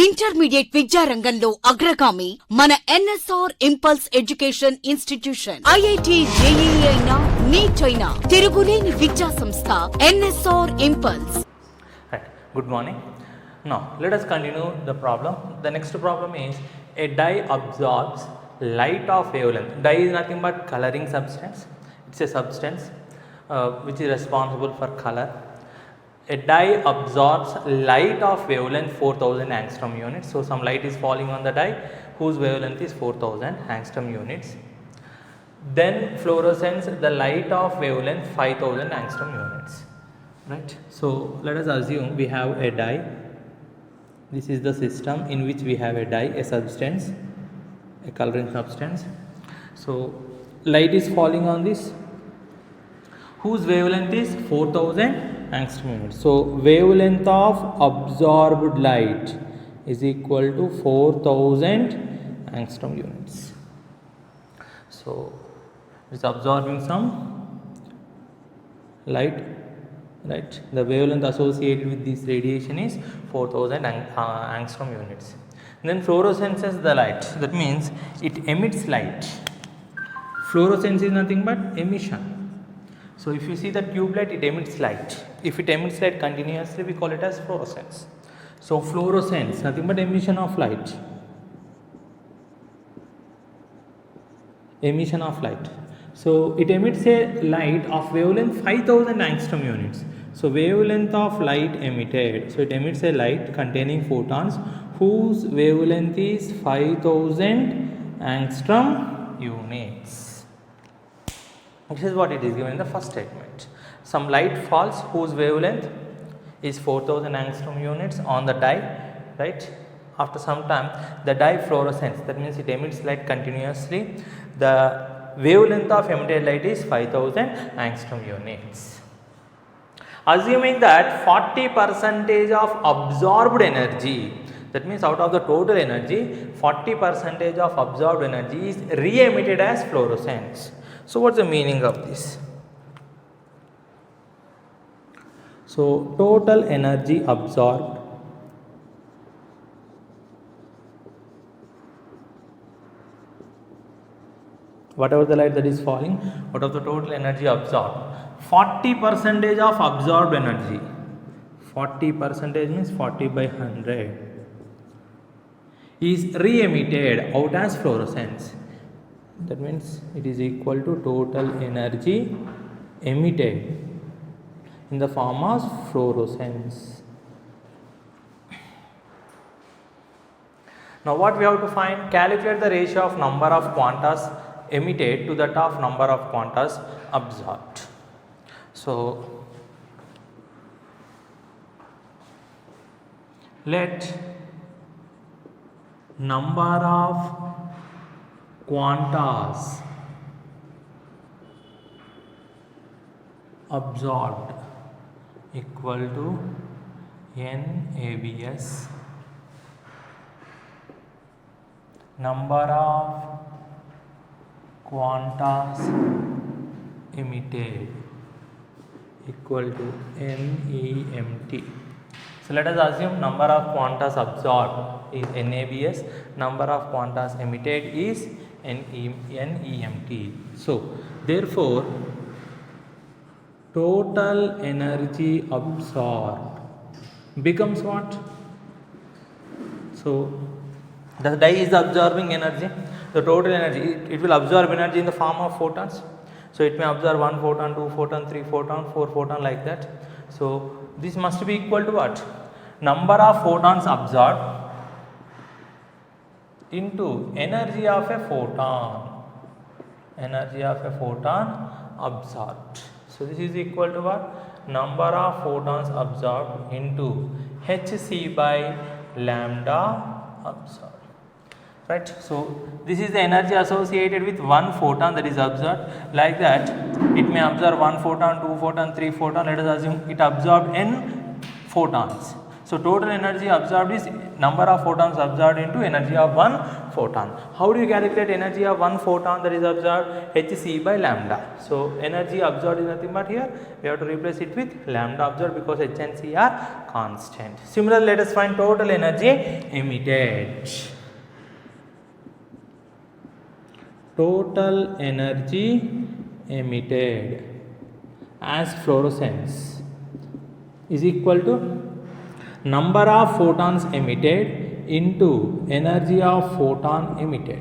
Intermediate విద్యారంగంలో అగ్రగామి మన NSR impulse education institution. IIT JEE అయినా నీట్ అయినా తిరుగులేని విద్యా సంస్థ NSR impulse. Right. Good morning. Now let us continue the problem. The next problem is a dye absorbs light of wavelength. Dye is nothing but coloring substance. It's a substance which is responsible for color. A dye absorbs light of wavelength 4000 angstrom units. So some light is falling on the dye whose wavelength is 4000 angstrom units. Then fluorescence the light of wavelength 5000 angstrom units. Right. So let us assume we have a dye. This is the system in which we have a dye, a substance, a coloring substance. So light is falling on this whose wavelength is 4000 angstrom units. So wavelength of absorbed light is equal to 4000 angstrom units. So it's absorbing some light, right? The wavelength associated with this radiation is 4000 angstrom units. Then fluorescences the light, that means it emits light. Fluorescence is nothing but emission. So if you see the tube light, it emits light. If it emits light continuously, we call it as fluorescence. So fluorescence nothing but emission of light. Emission of light. So it emits a light of wavelength 5000 angstrom units. So wavelength of light emitted. So it emits a light containing photons whose wavelength is 5000 angstrom units. This is what it is given in the first statement. Some light falls whose wavelength is 4000 angstrom units on the dye, right? After some time the dye fluorescence, that means it emits light continuously. The wavelength of emitted light is 5000 angstrom units. Assuming that 40% of absorbed energy, that means out of the total energy 40% of absorbed energy is re-emitted as fluorescence. So what's the meaning of this? So total energy absorbed whatever the light that is falling, out of the total energy absorbed, 40% of absorbed energy, 40% means 40 by 100 is re-emitted out as fluorescence. That means it is equal to total energy emitted in the form of fluorescence. Now what we have to find? Calculate the ratio of number of quantas emitted to that of number of quantas absorbed. So let number of quantas absorbed equal to NABS, number of quantas emitted equal to NEMT. So let us assume number of quantas absorbed is NABS, number of quantas emitted is NEMT. So therefore total energy absorbed becomes what? So the dye is absorbing energy. The total energy, it will absorb energy in the form of photons. So it may absorb 1 photon, 2 photon, 3 photon, 4 photon, like that. So this must be equal to what? Number of photons absorbed into energy of a photon, energy of a photon absorbed. So this is equal to what? Number of photons absorbed into hc by lambda absorbed. Right. So this is the energy associated with one photon that is absorbed. Like that it may absorb 1 photon, 2 photon, 3 photon. Let us assume it absorbed n photons. So total energy absorbed is number of photons absorbed into energy of one photon. How do you calculate energy of one photon that is absorbed? Hc by lambda. So energy absorbed is nothing but here we have to replace it with lambda absorbed because h and c are constant. Similarly, let us find total energy emitted. Total energy emitted as fluorescence is equal to number of photons emitted into energy of photon emitted.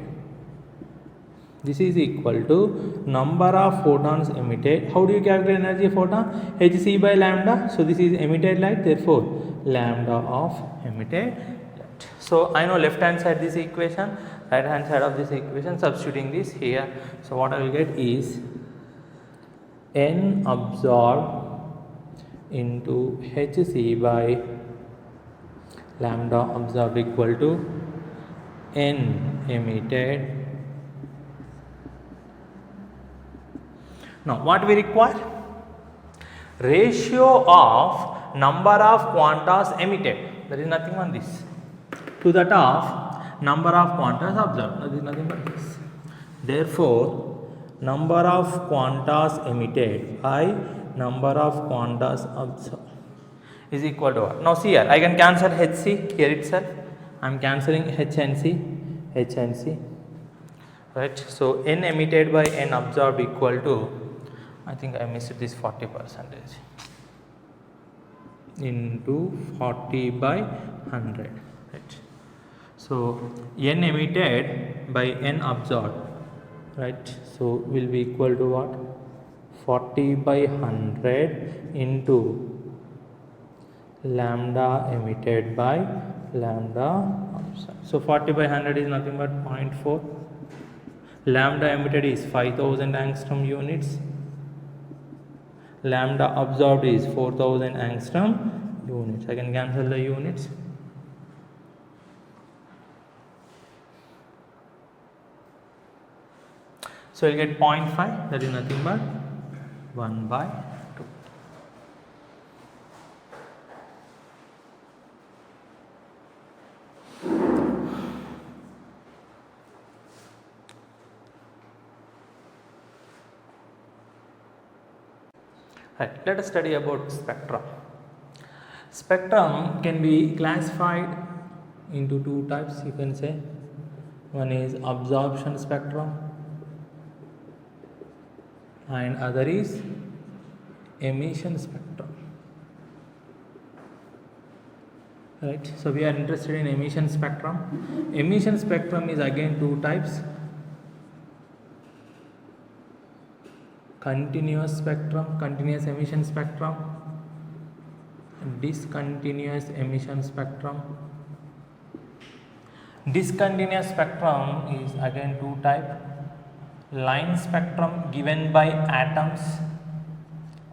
This is equal to number of photons emitted. How do you calculate energy of photon? Hc by lambda. So this is emitted light, therefore lambda of emitted light. So I know left hand side this equation, right hand side of this equation, substituting this here. So what I will get is N absorbed into Hc by lambda absorbed equal to N emitted. Now what we require? Ratio of number of quantas emitted, there is nothing on this, to that of number of quantas absorbed, there is nothing but this. Therefore number of quantas emitted by number of quantas absorbed is equal to what? Now see here, I can cancel Hc here itself. I am cancelling H and C, right? So N emitted by N absorbed equal to, I think I missed this 40% into 40 by 100, right? So N emitted by N absorbed, right? So will be equal to what? 40 by 100 into lambda emitted by lambda absorbed. So 40 by 100 is nothing but 0.4. Lambda emitted is 5000 angstrom units. Lambda absorbed is 4000 angstrom units. I can cancel the units. So you get 0.5, that is nothing but 1 by 2. Right, let us study about spectrum. Spectrum can be classified into two types, you can say. One is absorption spectrum and other is emission spectrum. Right, so we are interested in emission spectrum. Emission spectrum is again two types: continuous spectrum, continuous emission spectrum, discontinuous emission spectrum. Discontinuous spectrum is again two types: line spectrum given by atoms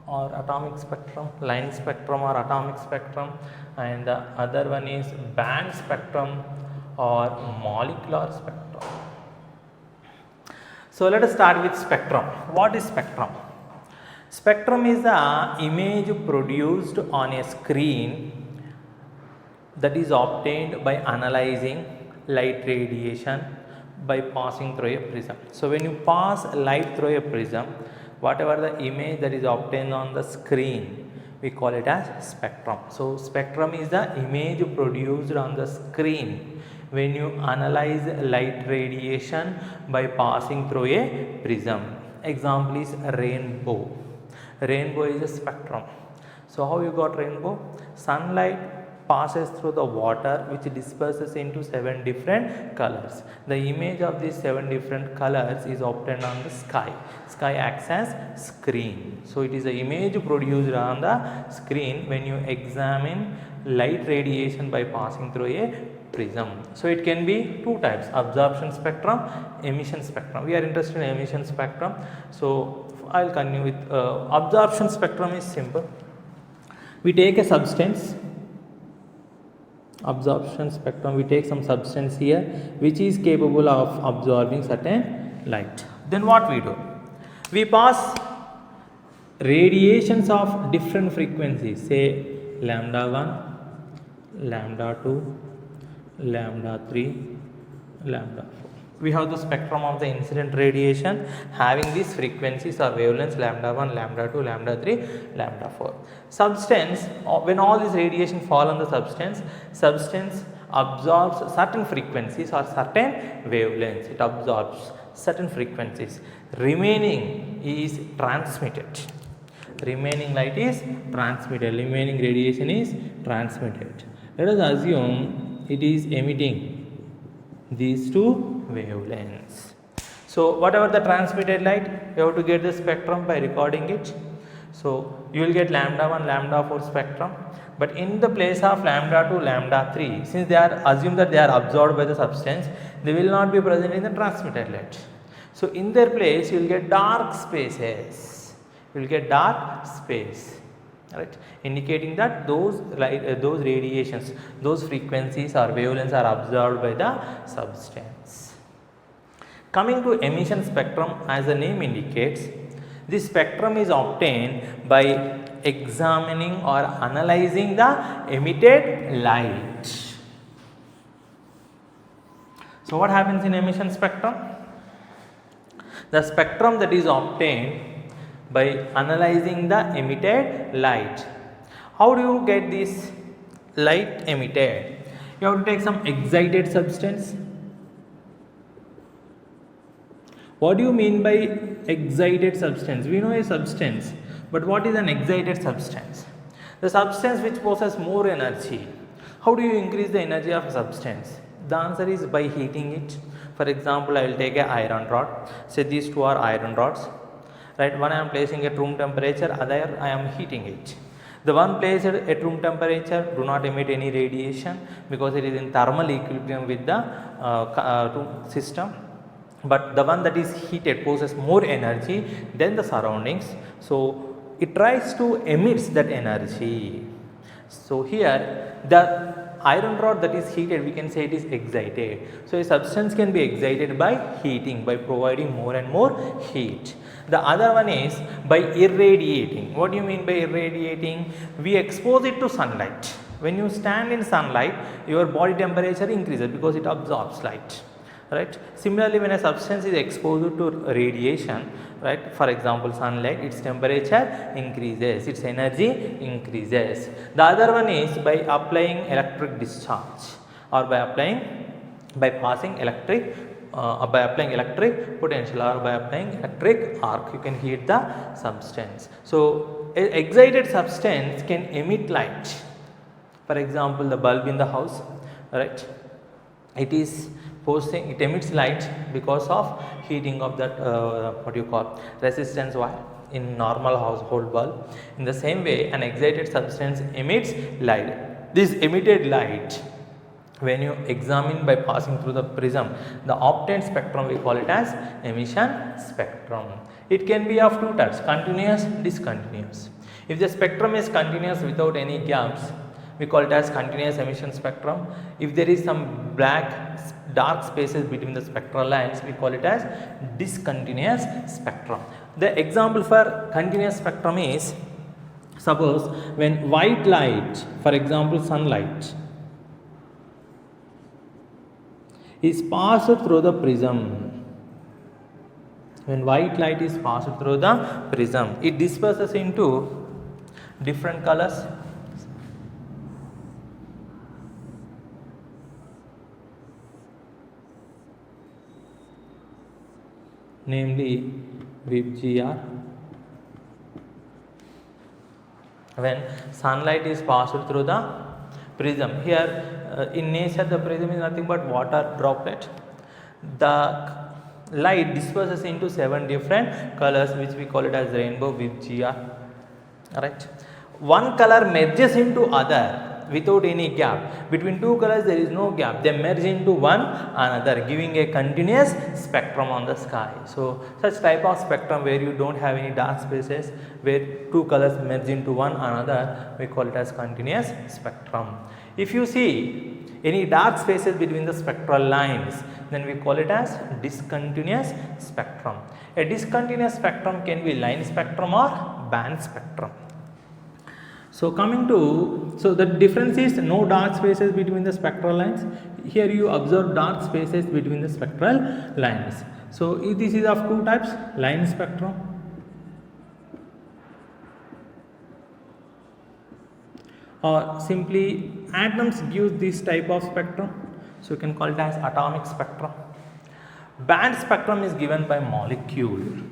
or atomic spectrum, line spectrum or atomic spectrum, and the other one is band spectrum or molecular spectrum. So let us start with spectrum. What is spectrum? Spectrum is the image produced on a screen that is obtained by analyzing light radiation by passing through a prism. So when you pass light through a prism, whatever the image that is obtained on the screen, we call it as spectrum. So spectrum is the image produced on the screen when you analyze light radiation by passing through a prism. Example is rainbow. Rainbow is a spectrum. So how you got rainbow? Sunlight passes through the water which disperses into 7 different colors. The image of these 7 different colors is obtained on the sky. Sky acts as screen. So it is the image produced on the screen when you examine light radiation by passing through a prism. So it can be two types: absorption spectrum, emission spectrum. We are interested in emission spectrum. So I will continue with absorption spectrum. Is simple. We take a substance. Absorption spectrum, we take some substance here which is capable of absorbing certain light. Then what we do? We pass radiations of different frequencies, say lambda 1, lambda 2, lambda 3, lambda 4. We have the spectrum of the incident radiation having these frequencies or wavelengths lambda 1, lambda 2, lambda 3, lambda 4. Substance, when all these radiation fall on the substance absorbs certain frequencies or certain wavelengths. It absorbs certain frequencies. Remaining is transmitted. Remaining light is transmitted. Remaining radiation is transmitted. Let us assume it is emitting these two wavelengths. So whatever the transmitted light, you have to get the spectrum by recording it. So you will get lambda 1, lambda 4 spectrum. But in the place of lambda 2, lambda 3, since they are assumed that they are absorbed by the substance, they will not be present in the transmitted light. So in their place, you will get dark spaces. You will get dark space, right? Indicating that those light, those radiations, those frequencies or wavelengths are absorbed by the substance. Coming to emission spectrum, as the name indicates, this spectrum is obtained by examining or analyzing the emitted light. So what happens in emission spectrum? The spectrum that is obtained by analyzing the emitted light. How do you get this light emitted? You have to take some excited substance. What do you mean by excited substance? We know a substance, but what is an excited substance? The substance which possesses more energy. How do you increase the energy of a substance? The answer is by heating it. For example, I will take an iron rod. Say these two are iron rods. Right, one I am placing at room temperature, other I am heating it. The one placed at room temperature do not emit any radiation because it is in thermal equilibrium with the system. But the one that is heated possesses more energy than the surroundings. So it tries to emit that energy. So here the iron rod that is heated, we can say it is excited. So a substance can be excited by heating, by providing more and more heat. The other one is by irradiating. What do you mean by irradiating? We expose it to sunlight. When you stand in sunlight, your body temperature increases because it absorbs light. Right? Similarly, when a substance is exposed to radiation, right, for example sunlight, its temperature increases, its energy increases. The other one is by applying electric discharge or by passing electric by applying electric potential or by applying electric arc, you can heat the substance. So an excited substance can emit light. For example, the bulb in the house, right, it emits light because of heating of that resistance wire in normal household bulb. In the same way, an excited substance emits light. This emitted light, when you examine by passing through the prism, the obtained spectrum, we call it as emission spectrum. It can be of two types, continuous, discontinuous. If the spectrum is continuous without any gaps, we call it as continuous emission spectrum. If there is some dark spaces between the spectral lines, we call it as discontinuous spectrum. The example for continuous spectrum is, suppose when white light, for example sunlight, is passed through the prism. When white light is passed through the prism, it disperses into different colors. Namely VIBGR. When sunlight is passed through the prism, here in nature the prism is nothing but water droplet. The light disperses into 7 different colors, which we call it as rainbow VIBGR. Right? One color merges into other without any gap. Between two colors there is no gap, they merge into one another, giving a continuous spectrum on the sky. So such type of spectrum where you don't have any dark spaces, where two colors merge into one another, we call it as continuous spectrum. If you see any dark spaces between the spectral lines, then we call it as discontinuous spectrum. A discontinuous spectrum can be line spectrum or band spectrum. So coming to, so the difference is no dark spaces between the spectral lines. Here you observe dark spaces between the spectral lines. So this is of two types, line spectrum or simply atoms give this type of spectrum. So you can call it as atomic spectrum. Band spectrum is given by molecule.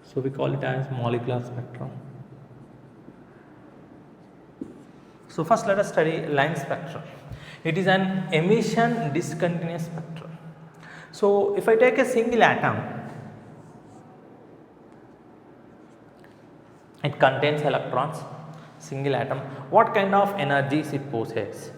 So we call it as molecular spectrum. So first let us study line spectrum. It is an emission discontinuous spectrum. So if I take a single atom, it contains electrons, single atom, what kind of energies it possesses?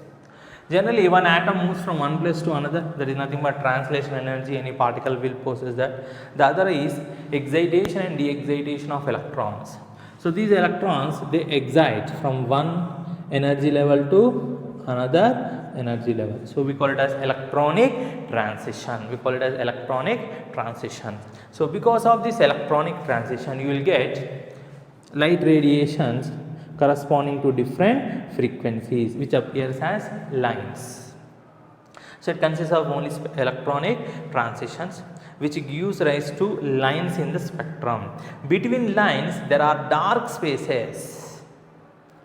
Generally one atom moves from one place to another, that is nothing but translation energy, any particle will possess that. The other is excitation and de-excitation of electrons. So these electrons, they excite from one energy level to another energy level. So we call it as electronic transition. We call it as electronic transition. So because of this electronic transition, you will get light radiations corresponding to different frequencies which appears as lines. So it consists of only electronic transitions which gives rise to lines in the spectrum. Between lines there are dark spaces.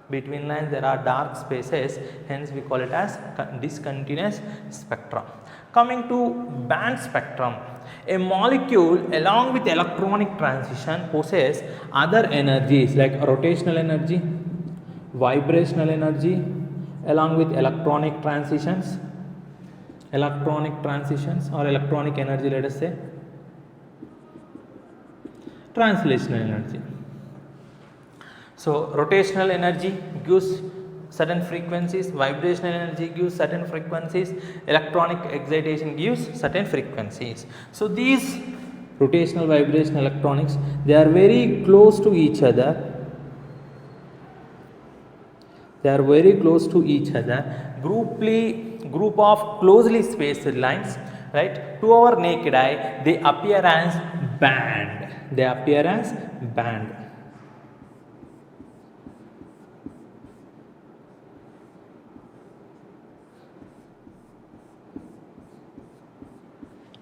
Between lines there are dark spaces, hence we call it as discontinuous spectrum. Coming to band spectrum, a molecule along with electronic transition possesses other energies like rotational energy, vibrational energy, along with electronic transitions or electronic energy, let us say translational energy. So rotational energy gives certain frequencies, vibrational energy gives certain frequencies, electronic excitation gives certain frequencies. So these rotational, vibrational, electronics, they are very close to each other. They are very close to each other. Group of closely spaced lines, right? To our naked eye, they appear as band. They appear as band.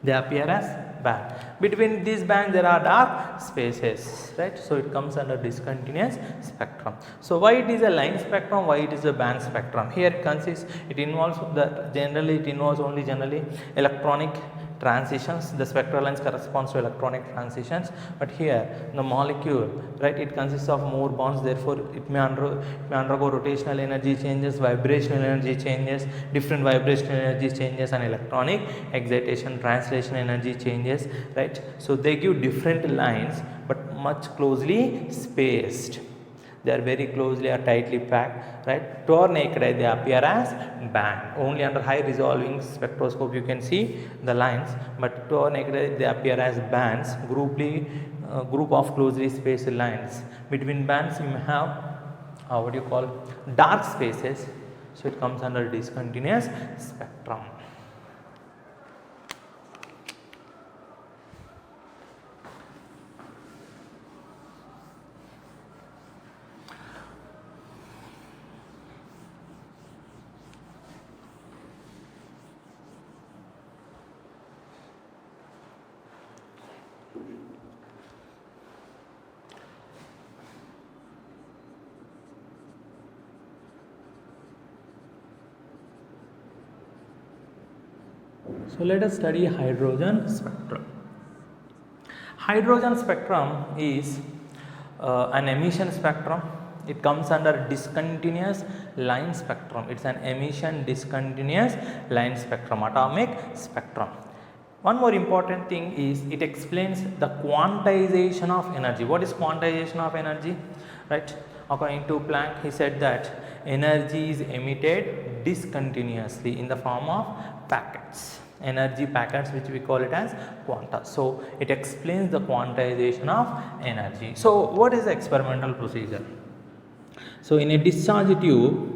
They appear as band. Between these bands there are dark spaces, right? So it comes under discontinuous spectrum. So why it is a line spectrum, why it is a band spectrum? Here it consists, it involves only generally electronic transitions. The spectral lines corresponds to electronic transitions, but here the molecule, right, it consists of more bonds, therefore it may undergo rotational energy changes, vibrational energy changes, different vibrational energy changes, and electronic excitation, translation energy changes, right? So they give different lines but much closely spaced. They are very closely or tightly packed, right? To our naked eye they appear as band. Only under high resolving spectroscope you can see the lines, but to our naked eye they appear as bands, group of closely spaced lines. Between bands you may have dark spaces, so it comes under discontinuous spectrum. So let us study hydrogen spectrum. Hydrogen spectrum is an emission spectrum. It comes under discontinuous line spectrum. It's an emission discontinuous line spectrum, atomic spectrum. One more important thing is it explains the quantization of energy. What is quantization of energy? Right? According to Planck, he said that energy is emitted discontinuously in the form of packets. Energy packets, which we call it as quanta. So it explains the quantization of energy. So what is the experimental procedure? So in a discharge tube,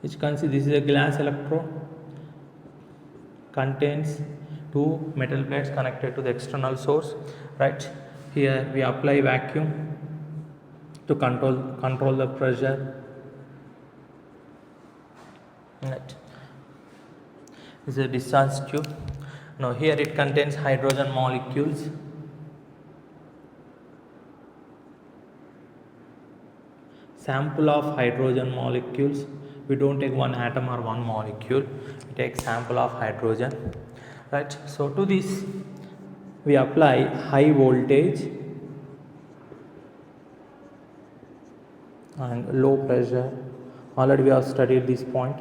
which consists, this is a glass electrode, contains two metal plates connected to the external source, right? Here we apply vacuum to control the pressure, right? This is a discharge tube. Now here it contains hydrogen molecules. Sample of hydrogen molecules. We don't take one atom or one molecule, we take sample of hydrogen, right? So to this we apply high voltage and low pressure. Already we have studied this point.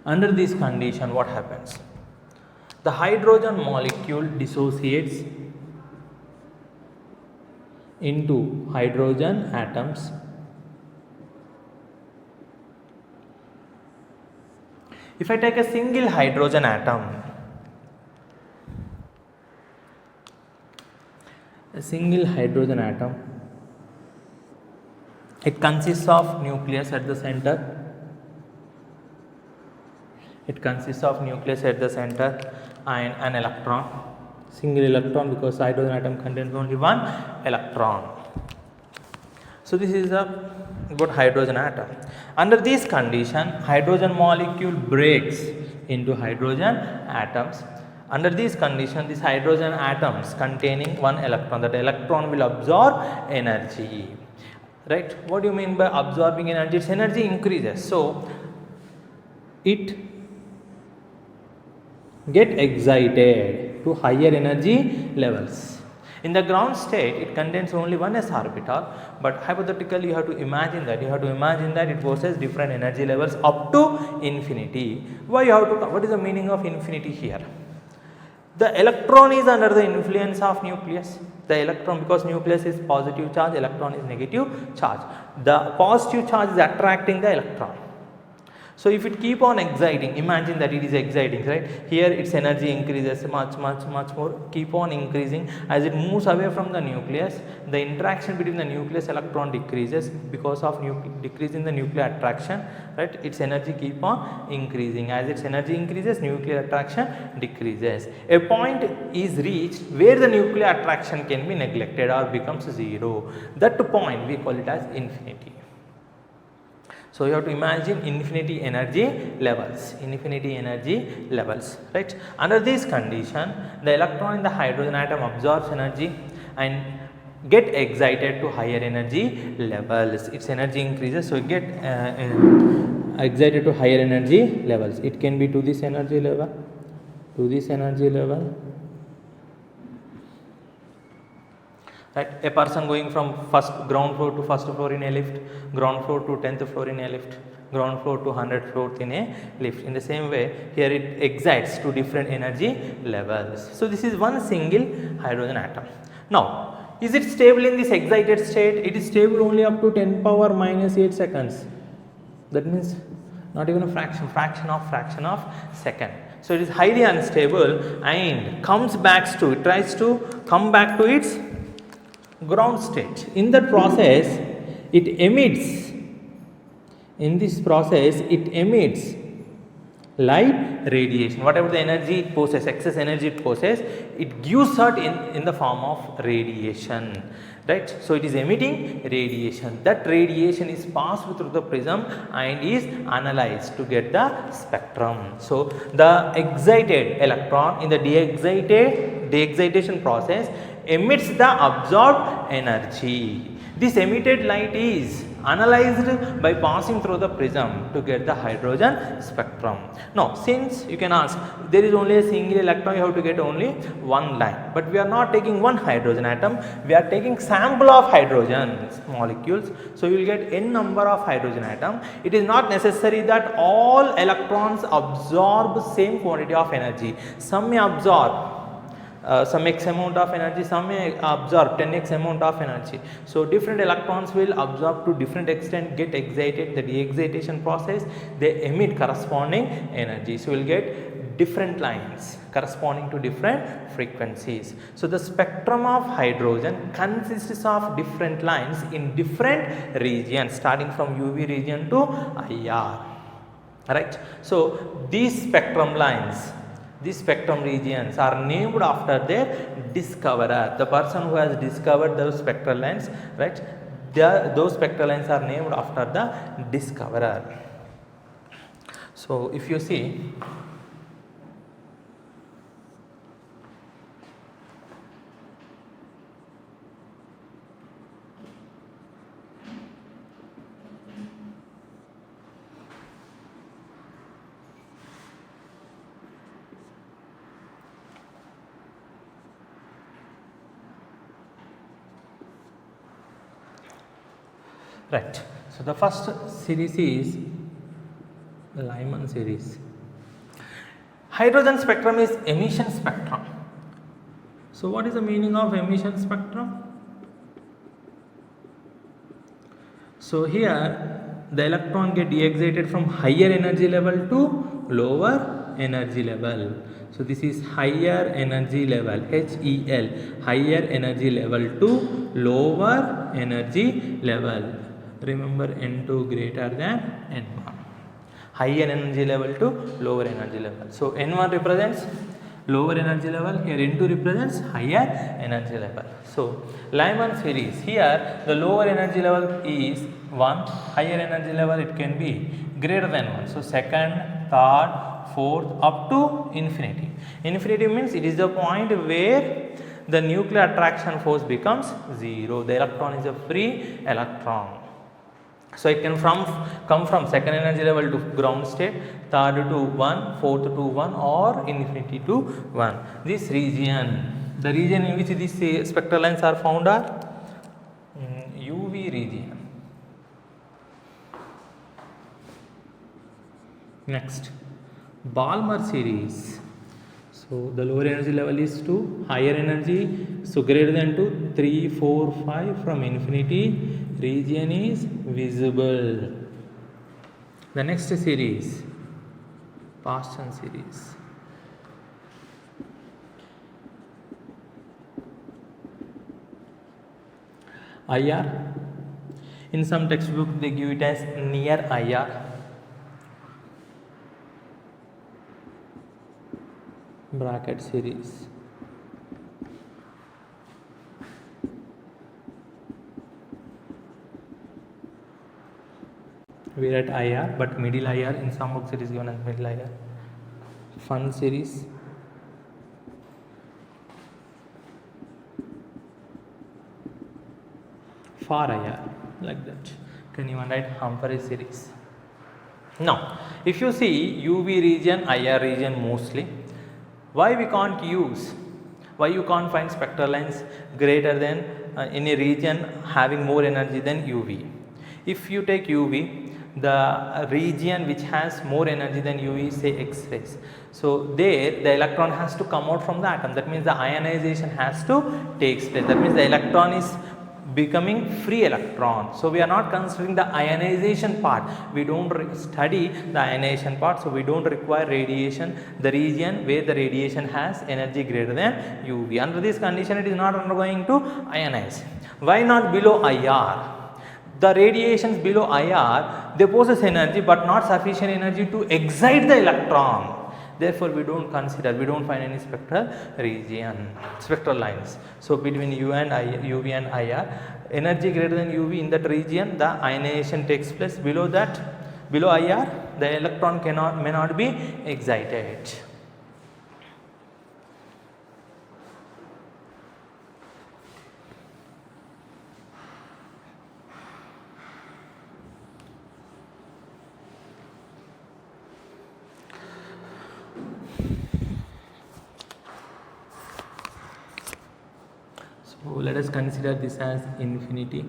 Under this condition, what happens? The hydrogen molecule dissociates into hydrogen atoms. If I take a single hydrogen atom, it consists of nucleus at the center. And an electron, single electron, because hydrogen atom contains only one electron. So this is a good hydrogen atom. Under this condition, hydrogen molecule breaks into hydrogen atoms. Under this condition, these hydrogen atoms containing one electron, that electron will absorb energy, right? What do you mean by absorbing energy? Its energy increases, so it get excited to higher energy levels. In the ground state, it contains only one s orbital, but hypothetically you have to imagine that it possesses different energy levels up to infinity. What is the meaning of infinity here? The electron is under the influence of nucleus. The electron, because nucleus is positive charge, electron is negative charge. The positive charge is attracting the electron. So if it keep on exciting, imagine that it is exciting, right? Here its energy increases much more, keep on increasing. As it moves away from the nucleus, the interaction between the nucleus electron decreases because of decrease in the nuclear attraction, right? Its energy keep on increasing. As its energy increases, nuclear attraction decreases. A point is reached where the nuclear attraction can be neglected or becomes zero. That point we call it as infinity. So you have to imagine infinity energy levels, right? Under this condition, the electron in the hydrogen atom absorbs energy and get excited to higher energy levels. Its energy increases, so it get excited to higher energy levels. It can be to this energy level, right? A person going from ground floor to first floor in a lift, ground floor to 10th floor in a lift, ground floor to 100th floor in a lift. In the same way, here it excites to different energy levels. So this is one single hydrogen atom. Now, is it stable in this excited state? It is stable only up to 10 power minus 8 seconds. That means not even a fraction of second. So it is highly unstable and tries to come back to its ground state. In that process, it emits light radiation. Whatever the energy it possesses, excess energy it possesses, it gives out in the form of radiation, right? So it is emitting radiation. That radiation is passed through the prism and is analyzed to get the spectrum. So the excited electron in the de-excitation process emits the absorbed energy. This emitted light is analyzed by passing through the prism to get the hydrogen spectrum. Now, since you can ask, there is only a single electron, you have to get only one line. But we are not taking one hydrogen atom, we are taking sample of hydrogen molecules. So you will get n number of hydrogen atom. It is not necessary that all electrons absorb same quantity of energy. Some may absorb some x amount of energy, some may absorb 10x amount of energy. So different electrons will absorb to different extent, get excited. The de-excitation process, they emit corresponding energy. So we will get different lines corresponding to different frequencies. So the spectrum of hydrogen consists of different lines in different regions, starting from UV region to IR, right? So these spectrum lines These spectrum regions are named after their discoverer, the person who has discovered those spectral lines, right? Those spectral lines are named after the discoverer. So if you see, right. So the first series is Lyman series. Hydrogen spectrum is emission spectrum. So what is the meaning of emission spectrum? So here the electron get de-excited from higher energy level to lower energy level. So this is higher energy level, HEL, higher energy level to lower energy level. Remember N2 greater than N1. Higher energy level to lower energy level. So N1 represents lower energy level, here N2 represents higher energy level. So Lyman series, here the lower energy level is 1, higher energy level it can be greater than 1. So second, third, fourth up to infinity. Infinity means it is the point where the nuclear attraction force becomes 0. The electron is a free electron. So it can come from second energy level to ground state, third to 1, fourth to 1 or infinity to 1. This region, the region in which these spectral lines are found are UV region. Next, Balmer series. So the lower energy level is 2, higher energy, so greater than 2, 3, 4, 5 from infinity region is visible. The next series, Paschen series. IR, in some textbook they give it as near IR. Bracket series. We write IR, but middle IR in some books it is given as middle IR. Fun series. Far IR, like that. Can even write Humphrey series. Now, if you see UV region, IR region mostly, why we can't use, why you can't find spectral lines greater than in a region having more energy than UV? If you take UV, the region which has more energy than UV is say X-rays. So there the electron has to come out from the atom. That means the ionization has to take place. That means the electron is becoming free electron. So we are not considering the ionization part. We don't study the ionization part. So we don't require radiation, the region where the radiation has energy greater than UV. Under this condition it is not undergoing to ionize. Why not below IR? The radiations below IR, they possess energy but not sufficient energy to excite the electron. Therefore, we don't consider, we don't find any spectral region, spectral lines. So, between UV and IR, energy greater than UV in that region, the ionization takes place. Below that, below IR, the electron may not be excited. So let us consider this as infinity.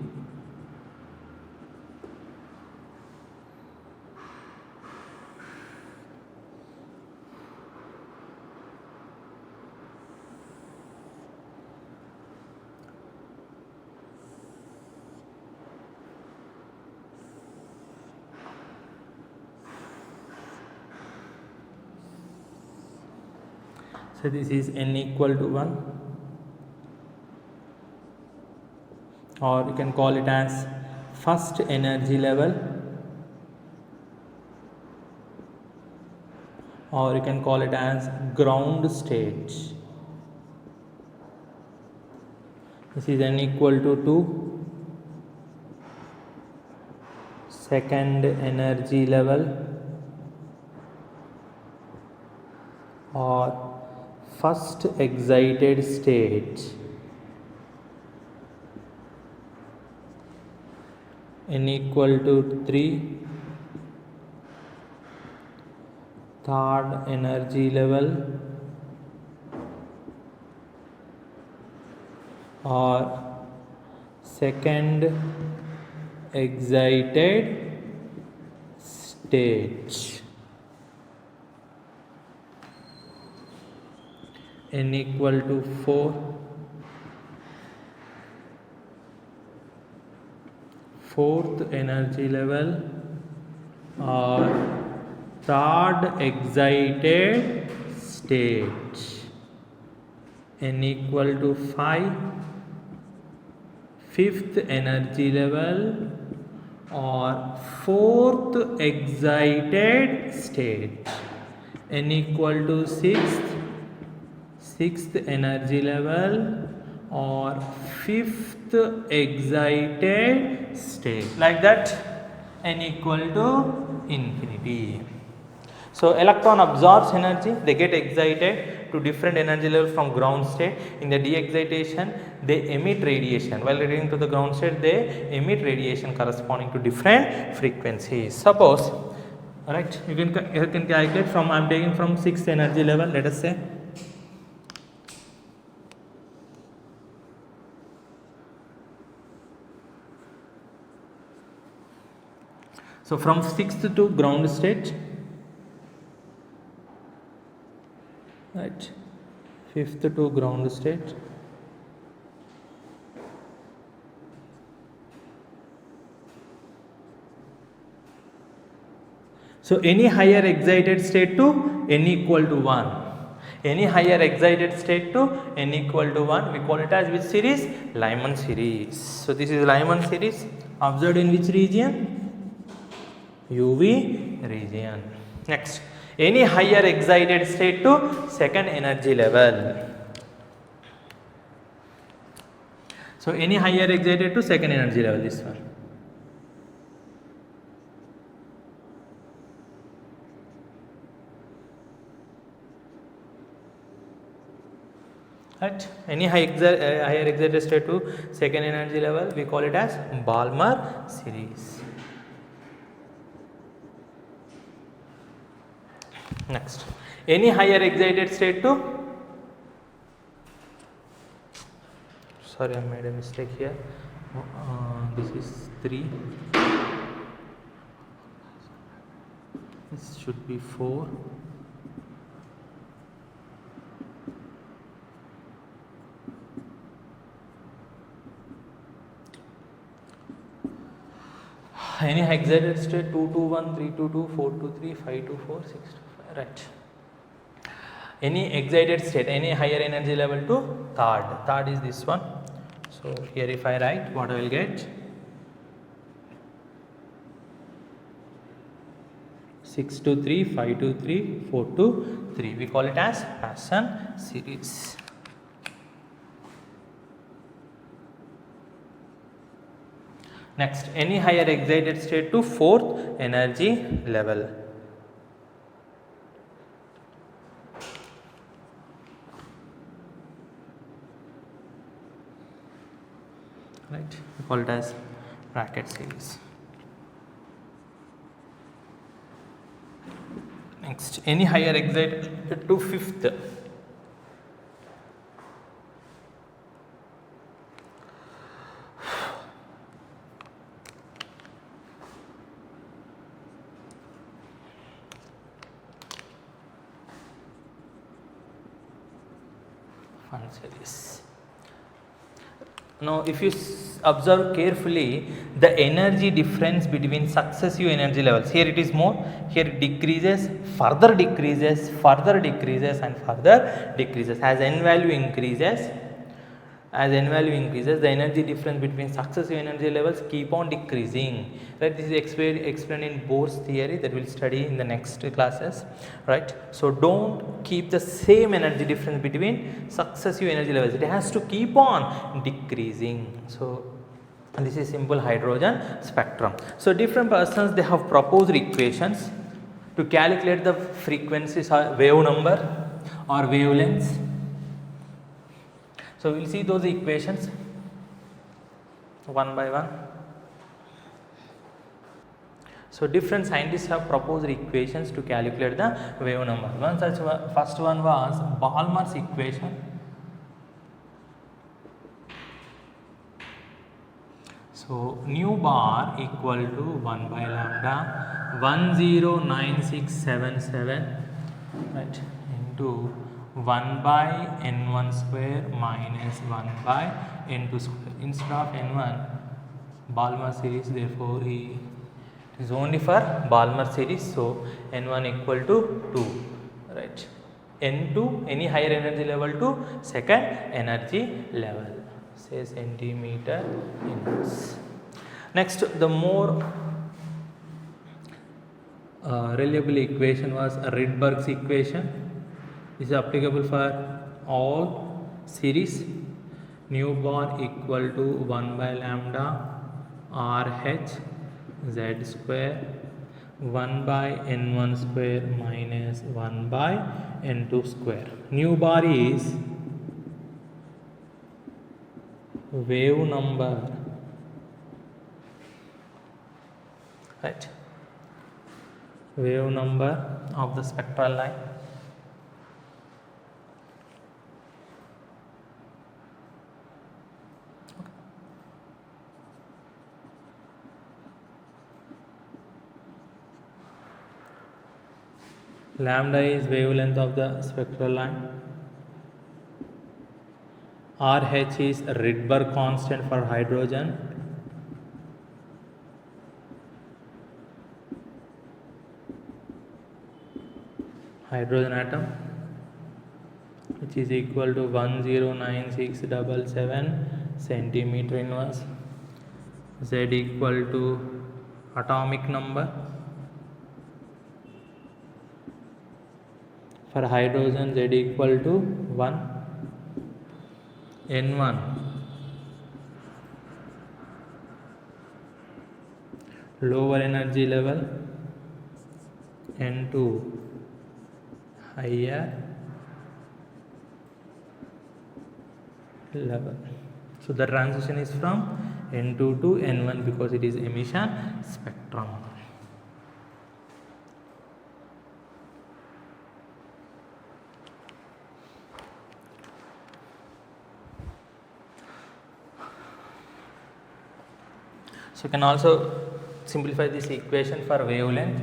So this is n equal to 1. Or you can call it as first energy level or you can call it as ground state. This is n equal to 2, second energy level or first excited state. N equal to 3, third energy level or second excited state. N equal to 4, fourth energy level or third excited state. N equal to 5, fifth energy level or fourth excited state. N equal to 6th, sixth energy level or fifth excited state. Like that, n equal to infinity. So electron absorbs energy, they get excited to different energy levels from ground state. In the de-excitation, they emit radiation. While returning to the ground state, they emit radiation corresponding to different frequencies. Suppose, alright, you can calculate from, I am taking from 6th energy level, let us say. So from 6th to ground state, right, 5th to ground state, so any higher excited state to n equal to 1, any higher excited state to n equal to 1, we call it as which series? Lyman series. So this is Lyman series observed in which region? UV region. Next, any higher excited state to second energy level. So any higher excited to second energy level, this one. Right. Any higher excited state to second energy level, we call it as Balmer series. Next, any higher excited state to, sorry I made a mistake here, this is 3, this should be 4, any excited state 221, 322, 423, 524, 625, right. Any excited state, any higher energy level to third is this one. So here if I write, what I will get? 6 to 3, 5 to 3, 4 to 3. We call it as Paschen series. Next, any higher excited state to fourth energy level. Right, we call it as bracket series. Next, any higher excited to fifth. Series. Now, if you observe carefully the energy difference between successive energy levels, here it is more, here it decreases, further decreases, further decreases and further decreases. As n value increases, as n value increases, the energy difference between successive energy levels keep on decreasing, right? This is explained in Bohr's theory that we'll study in the next classes, right? So don't keep the same energy difference between successive energy levels, it has to keep on decreasing. So this is simple hydrogen spectrum. So different persons, they have proposed equations to calculate the frequencies or wave number or wavelengths. So we'll see those equations one by one. So different scientists have proposed equations to calculate the wave number. First one was Balmer's equation. So nu bar equal to 1 by lambda 109677, right, into 1 by n1 square minus 1 by n2 square. Instead of n1, Balmer series, therefore it is only for Balmer series, so n1 equal to 2, right, n2 any higher energy level to second energy level, say centimeter inverse. Next, the more reliable equation was Rydberg's equation. This is applicable for all series. Nu bar equal to 1 by lambda RH z square 1 by n1 square minus 1 by n2 square. Nu bar is wave number, right, wave number of the spectral line. Lambda is wavelength of the spectral line. RH is Rydberg constant for hydrogen. Hydrogen atom, which is equal to 109677 centimeter inverse. Z equal to atomic number. For hydrogen, Z equal to 1. N1 lower energy level, N2 higher level. So the transition is from N2 to N1 because it is emission spectrum. So you can also simplify this equation for wavelength.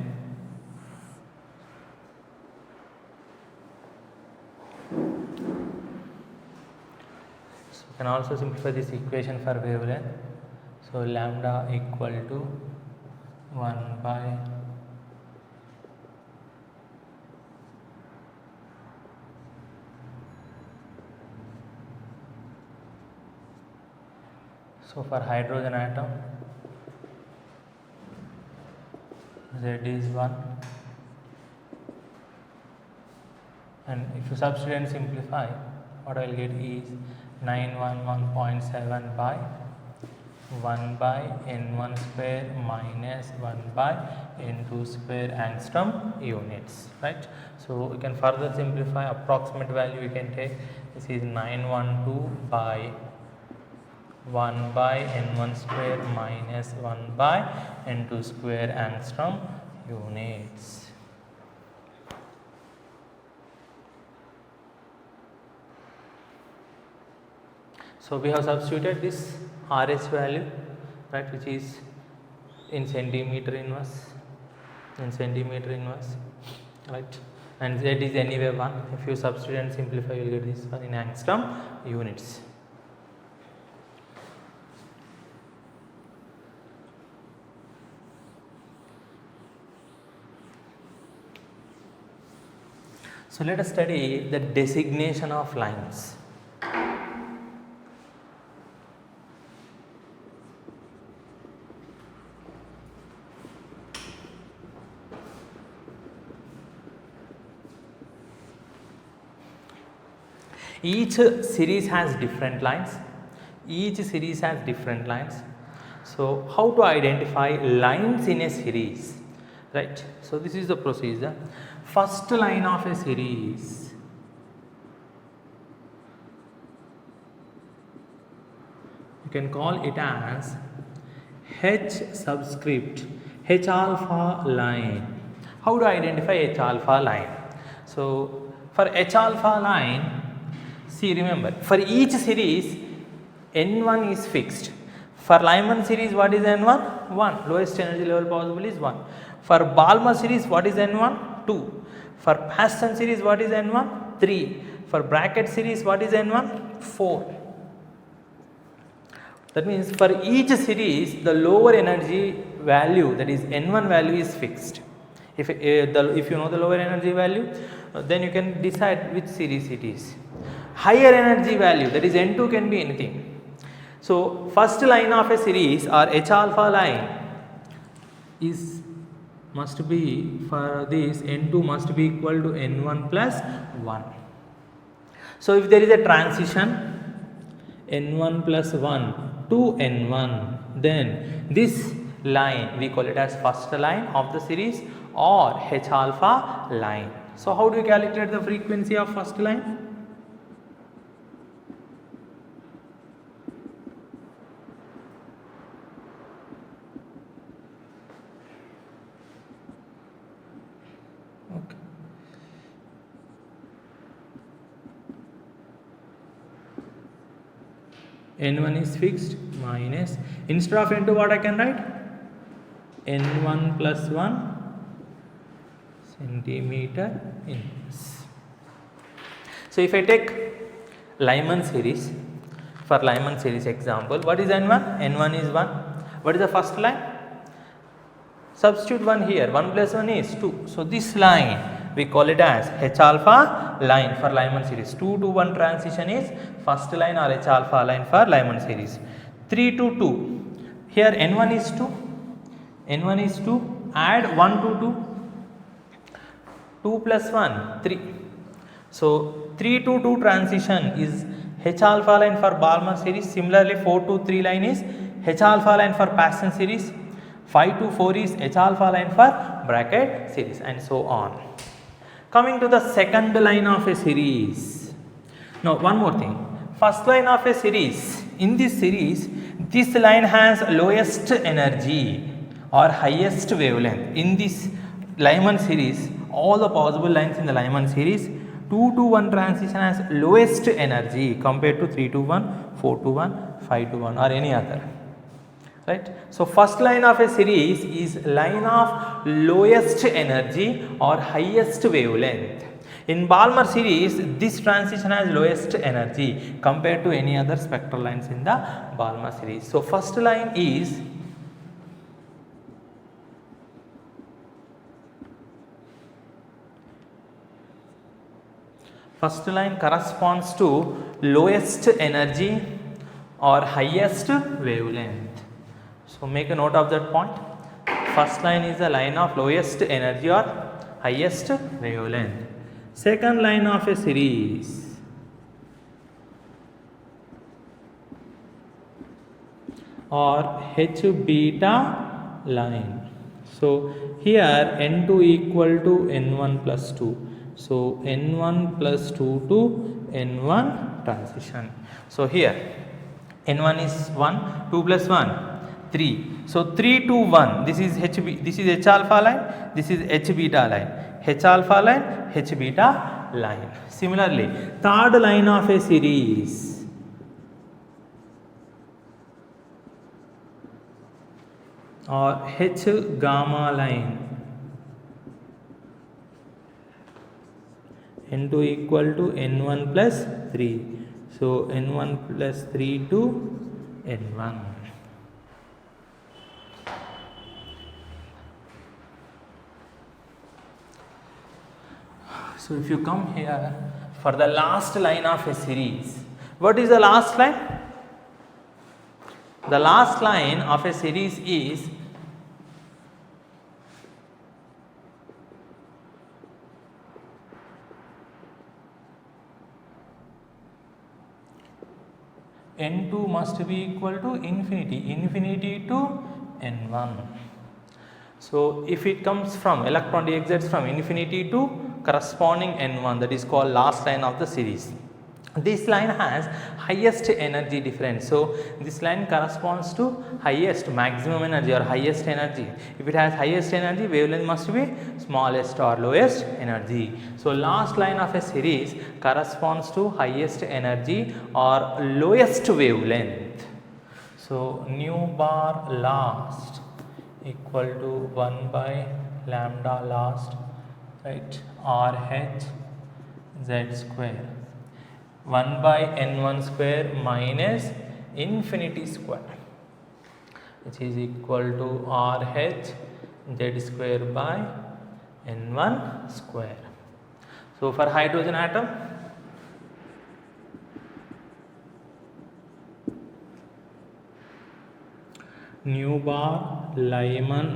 So you can also simplify this equation for wavelength. So lambda equal to 1 by so for hydrogen atom, Z is 1, and if you substitute and simplify, what I will get is 911.7 by 1 by n1 square minus 1 by n2 square angstrom units, right. So you can further simplify, approximate value you can take, this is 912 by 1 by n1 square minus 1 by n2 square angstrom units. So we have substituted this RS value, right, which is in centimeter inverse, right, and Z is anyway 1. If you substitute and simplify, you will get this one in angstrom units. So let us study the designation of lines. Each series has different lines. Each series has different lines. So how to identify lines in a series, right? So this is the procedure. First line of a series, you can call it as H subscript, H alpha line. How to identify H alpha line? So for H alpha line, see, remember, for each series N1 is fixed. For Lyman series, what is N1? 1. Lowest energy level possible is 1. For Balmer series, what is N1? 2. For Paston series, what is N1? 3. For bracket series, what is N1? 4. That means for each series, the lower energy value, that is N1 value, is fixed. If you know the lower energy value, then you can decide which series it is. Higher energy value, that is N2, can be anything. So first line of a series or H alpha line must be, for this N2 must be equal to N1 plus 1. So if there is a transition N1 plus 1 to N1, then this line we call it as first line of the series or H alpha line. So how do you calculate the frequency of first line? Okay. N1 is fixed minus, instead of N2 what I can write? N1 plus 1 centimeter inches. So if I take Lyman series, for Lyman series example, what is N1? N1 is 1. What is the first line? Substitute 1 here, 1 plus 1 is 2. So this line we call it as H alpha line for Lyman series. 2 to 1 transition is first line or H alpha line for Lyman series. 3 to 2, here N1 is 2, N1 is 2, add 1 to 2, 2 plus 1, 3. So 3 to 2 transition is H alpha line for Balmer series. Similarly 4 to 3 line is H alpha line for Paston series. 5 to 4 is H alpha line for bracket series, and so on. Coming to the second line of a series. Now one more thing, first line of a series, in this series this line has lowest energy or highest wavelength. In this Lyman series, all the possible lines in the Lyman series, 2 to 1 transition has lowest energy compared to 3 to 1, 4 to 1, 5 to 1 or any other. Right. So first line of a series is line of lowest energy or highest wavelength. In Balmer series, this transition has lowest energy compared to any other spectral lines in the Balmer series. So first line is corresponds to lowest energy or highest wavelength. So make a note of that point. First line is the line of lowest energy or highest wavelength. Second line of a series or H beta line. So here N2 equal to N1 plus 2. So N1 plus 2 to N1 transition. So here N1 is 1, 2 plus 1, 3. So 3 to 1, this is H alpha line, this is H beta line, H alpha line, H beta line. Similarly, third line of a series or H gamma line, N2 equal to N1 plus 3. So N1 plus 3 to N1. So if you come here for the last line of a series, what is the last line? The last line of a series is n2 must be equal to infinity to n1. So if it comes from electron exits from infinity to corresponding n1, that is called last line of the series. This line has highest energy difference. So this line corresponds to highest maximum energy or highest energy. If it has highest energy, wavelength must be smallest or lowest energy. So last line of a series corresponds to highest energy or lowest wavelength. So nu bar last equal to 1 by lambda last, right, RH z square, 1 by n1 square minus infinity square, which is equal to RH z square by n1 square. So for hydrogen atom, nu bar Lyman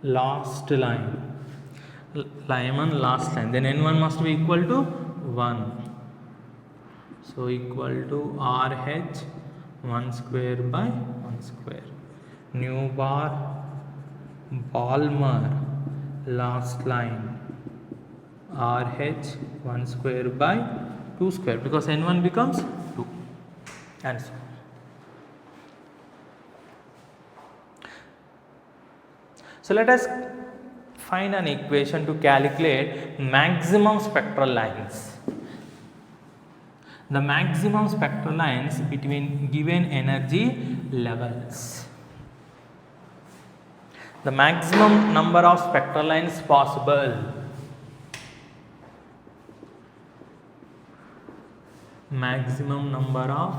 last line, then n1 must be equal to 1. So equal to RH 1 square by 1 square. Nu bar Balmer last line, RH 1 square by 2 square, because n1 becomes 2, and so on. So let us find an equation to calculate maximum spectral lines. The maximum spectral lines between given energy levels. The maximum number of spectral lines possible. Maximum number of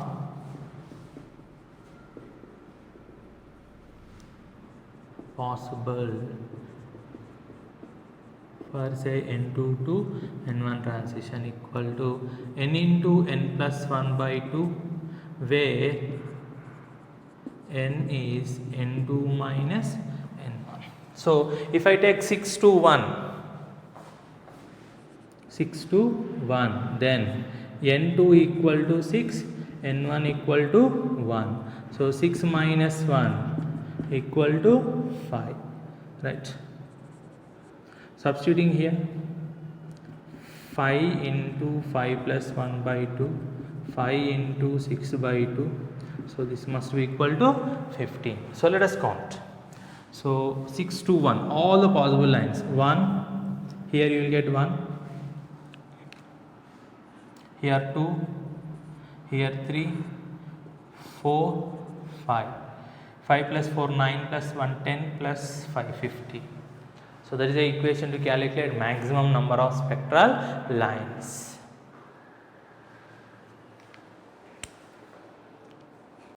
possible for say n2 to n1 transition equal to n into n plus 1 by 2, where n is n2 minus n1. So if I take 6 to 1, then n2 equal to 6, n1 equal to 1. So 6 minus 1 equal to 5, right? Substituting here, 5 into 5 plus 1 by 2, 5 into 6 by 2, so this must be equal to 15. So let us count. So 6 to 1, all the possible lines, 1, here you will get 1, here 2, here 3, 4, 5. 5 plus 4, 9 plus 1, 10 plus 5, 50. So that is the equation to calculate maximum number of spectral lines.